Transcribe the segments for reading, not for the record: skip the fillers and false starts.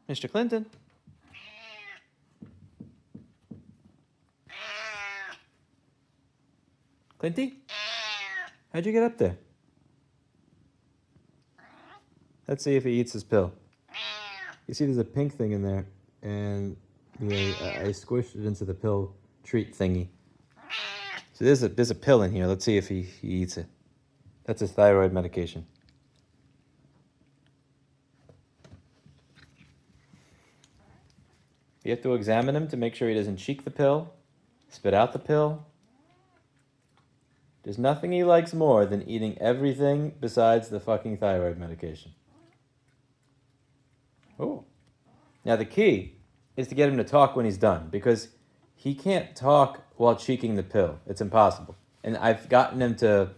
Mr. Clinton. Clinty? How'd you get up there? Let's see if he eats his pill. You see there's a pink thing in there, and I squished it into the pill treat thingy. So there's a pill in here. Let's see if he eats it. That's his thyroid medication. You have to examine him to make sure he doesn't cheek the pill, spit out the pill. There's nothing he likes more than eating everything besides the fucking thyroid medication. Oh. Now the key is to get him to talk when he's done, because he can't talk while cheeking the pill. It's impossible. And I've gotten him to...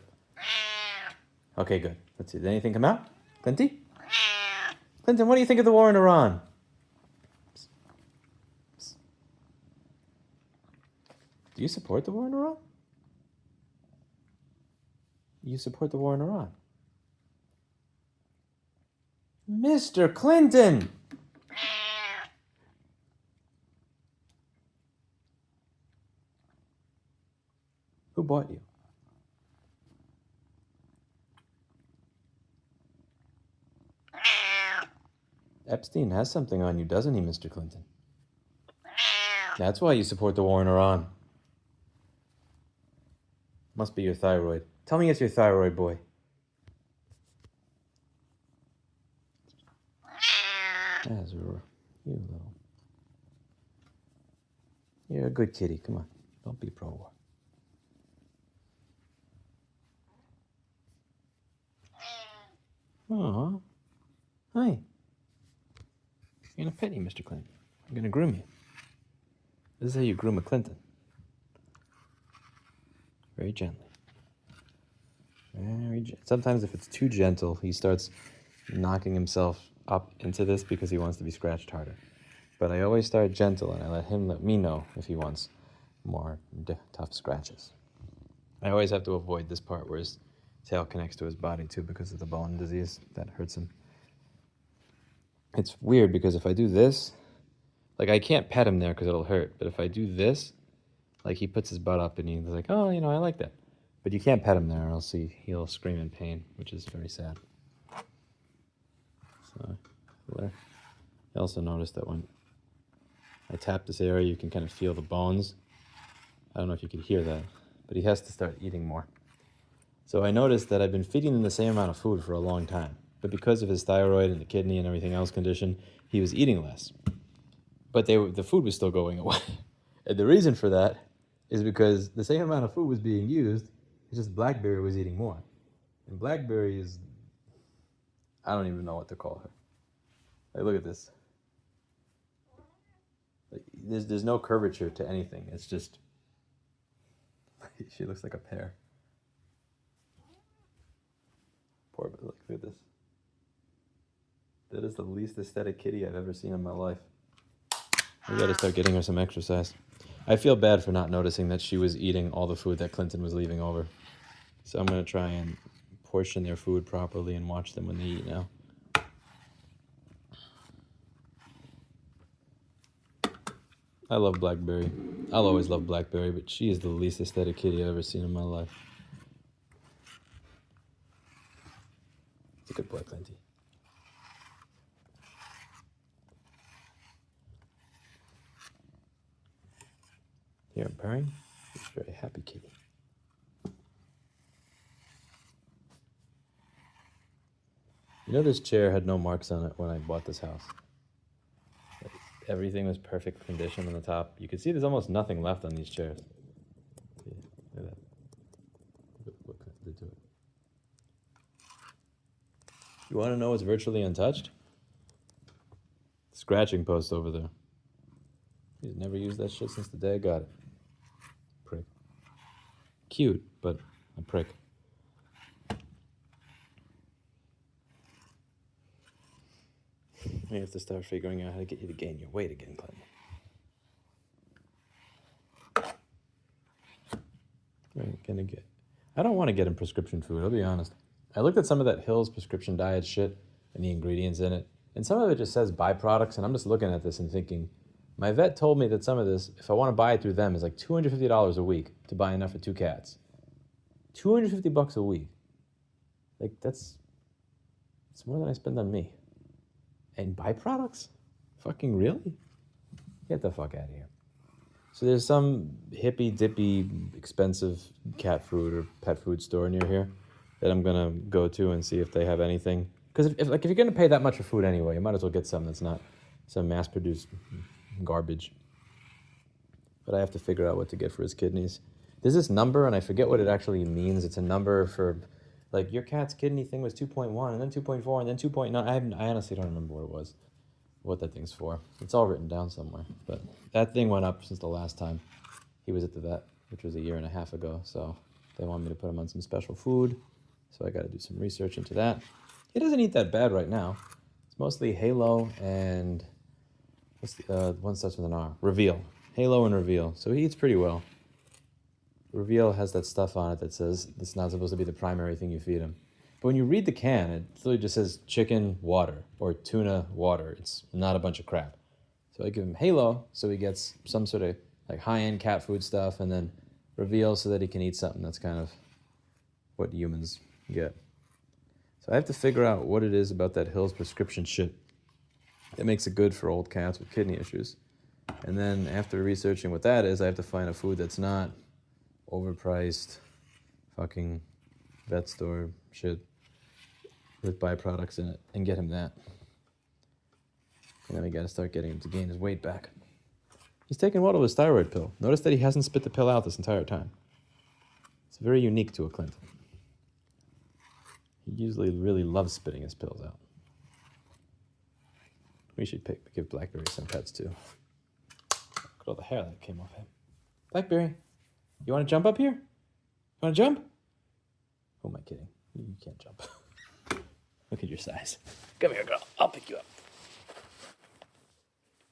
Okay, good. Let's see. Did anything come out? Clinty? Clinton, what do you think of the war in Iran? Do you support the war in Iran? You support the war in Iran? Mr. Clinton! Who bought you? Epstein has something on you, doesn't he, Mr. Clinton? That's why you support the war in Iran. Must be your thyroid. Tell me it's your thyroid, boy. Azura, you little... You're a good kitty. Come on. Don't be pro-war. Aw. Hi. You're gonna pet you, Mr. Clinton. I'm gonna groom you. This is how you groom a Clinton. Very gently. Sometimes if it's too gentle, he starts knocking himself up into this because he wants to be scratched harder. But I always start gentle, and I let him let me know if he wants more tough scratches. I always have to avoid this part where his tail connects to his body too because of the bone disease that hurts him. It's weird because if I do this, like I can't pet him there because it'll hurt, but if I do this, like he puts his butt up and he's like, oh, I like that. But you can't pet him there or else he'll scream in pain, which is very sad. So, I also noticed that when I tap this area, you can kind of feel the bones. I don't know if you could hear that, but he has to start eating more. So I noticed that I've been feeding him the same amount of food for a long time, but because of his thyroid and the kidney and everything else condition, he was eating less. But the food was still going away. And the reason for that is because the same amount of food was being used, it's just Blackberry was eating more. And Blackberry is, I don't even know what to call her. Like, look at this. Like, there's no curvature to anything. It's just, she looks like a pear. Poor, but look at this. That is the least aesthetic kitty I've ever seen in my life. We gotta start getting her some exercise. I feel bad for not noticing that she was eating all the food that Clinton was leaving over. So I'm gonna try and portion their food properly and watch them when they eat now. I love Blackberry. I'll always love Blackberry, but she is the least aesthetic kitty I've ever seen in my life. It's a good boy, Clinty. Here, I'm purring. He's a very happy kitty. You know, this chair had no marks on it when I bought this house. Everything was perfect condition on the top. You can see there's almost nothing left on these chairs. See, look at that. Look what Clinton did to it. You want to know what's virtually untouched? Scratching post over there. He's never used that shit since the day I got it. Prick. Cute, but a prick. We have to start figuring out how to get you to gain your weight again, Clinton. I don't want to get him prescription food, I'll be honest. I looked at some of that Hill's prescription diet shit and the ingredients in it, And some of it just says byproducts, and I'm just looking at this and thinking, my vet told me that some of this, if I want to buy it through them, is like $250 a week to buy enough for 2 cats. $250 a week. Like, it's more than I spend on me. And byproducts? Fucking really? Get the fuck out of here. So there's some hippy-dippy, expensive cat food or pet food store near here that I'm gonna go to and see if they have anything. Because if you're gonna pay that much for food anyway, you might as well get something that's not some mass-produced garbage. But I have to figure out what to get for his kidneys. There's this number, and I forget what it actually means. It's a number for, like, your cat's kidney thing was 2.1, and then 2.4, and then 2.9. I honestly don't remember what it was, what that thing's for. It's all written down somewhere. But that thing went up since the last time he was at the vet, which was 1.5 years ago. So they want me to put him on some special food. So I got to do some research into that. He doesn't eat that bad right now. It's mostly Halo and what's the one starts with an R? Reveal. Halo and Reveal. So he eats pretty well. Reveal has that stuff on it that says it's not supposed to be the primary thing you feed him. But when you read the can, it literally just says chicken water or tuna water. It's not a bunch of crap. So I give him Halo so he gets some sort of like high-end cat food stuff, and then Reveal so that he can eat something that's kind of what humans get. So I have to figure out what it is about that Hill's prescription shit that makes it good for old cats with kidney issues. And then after researching what that is, I have to find a food that's not overpriced fucking vet store shit with byproducts in it and get him that. And then we got to start getting him to gain his weight back. He's taking what of his thyroid pill. Notice that he hasn't spit the pill out this entire time. It's very unique to a Clinton. He usually really loves spitting his pills out. We should give Blackberry some pets too. Look at all the hair that came off him. Blackberry, you want to jump up here? You want to jump? Who am I kidding? You can't jump. Look at your size. Come here, girl. I'll pick you up.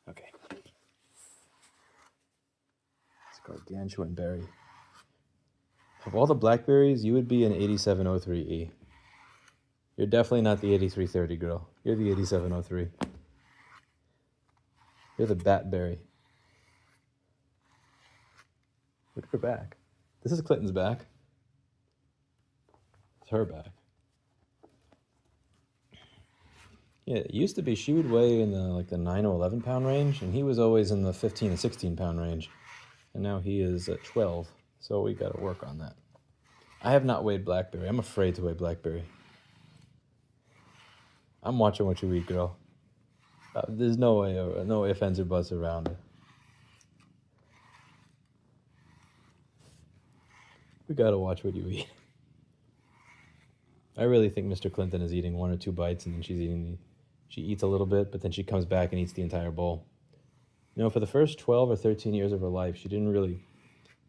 Okay. It's gargantuan berry. Of all the blackberries, you would be an 8703E. You're definitely not the 8330 girl. You're the 8703. You're the batberry. Look at her back. This is Clinton's back. It's her back. Yeah, it used to be she would weigh in the 9 or 11 pound range, and he was always in the 15 and 16 pound range. And now he is at 12, so we got to work on that. I have not weighed Blackberry. I'm afraid to weigh Blackberry. I'm watching what you eat, girl. There's no way, no ifs, ands, or buts around it. We gotta watch what you eat. I really think Mr. Clinton is eating 1 or 2 bites, and then she eats a little bit, but then she comes back and eats the entire bowl. You know, for the first 12 or 13 years of her life, she didn't really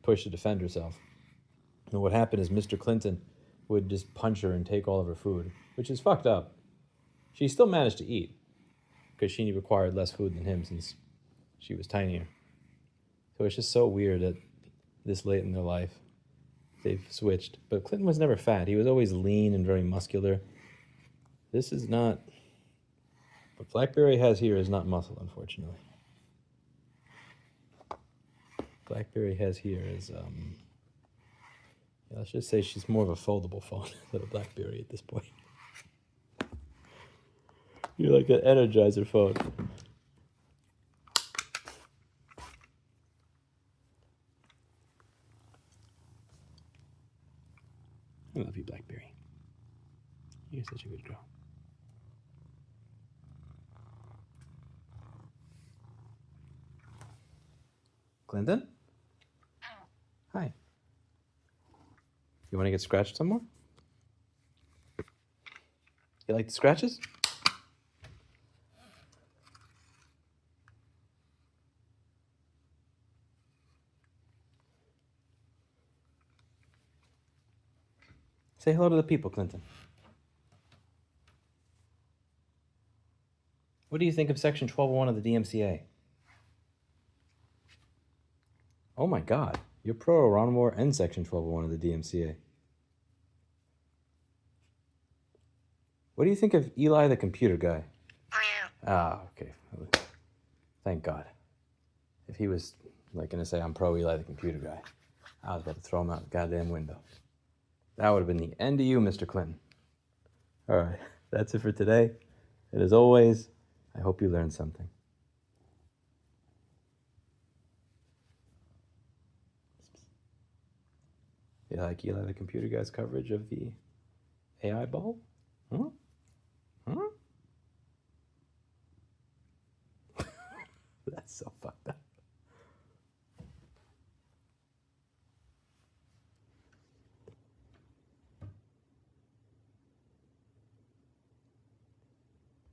push to defend herself. And what happened is Mr. Clinton would just punch her and take all of her food, which is fucked up. She still managed to eat, because she required less food than him since she was tinier. So it's just so weird that this late in their life, they've switched. But Clinton was never fat. He was always lean and very muscular. This is not... What Blackberry has here is not muscle, unfortunately. Blackberry has here is... let's just say she's more of a foldable phone than a Blackberry at this point. You're like an Energizer phone. I love you, Blackberry. You're such a good girl. Clinton? Hi. You want to get scratched some more? You like the scratches? Say hello to the people, Clinton. What do you think of Section 1201 of the DMCA? Oh my God, you're pro Iran War and Section 1201 of the DMCA. What do you think of Eli the computer guy? Ah, okay. Thank God. If he was like going to say I'm pro Eli the computer guy, I was about to throw him out the goddamn window. That would have been the end of you, Mr. Clinton. All right, that's it for today. And as always, I hope you learned something. You like Eli the computer guy's coverage of the AI ball? Huh?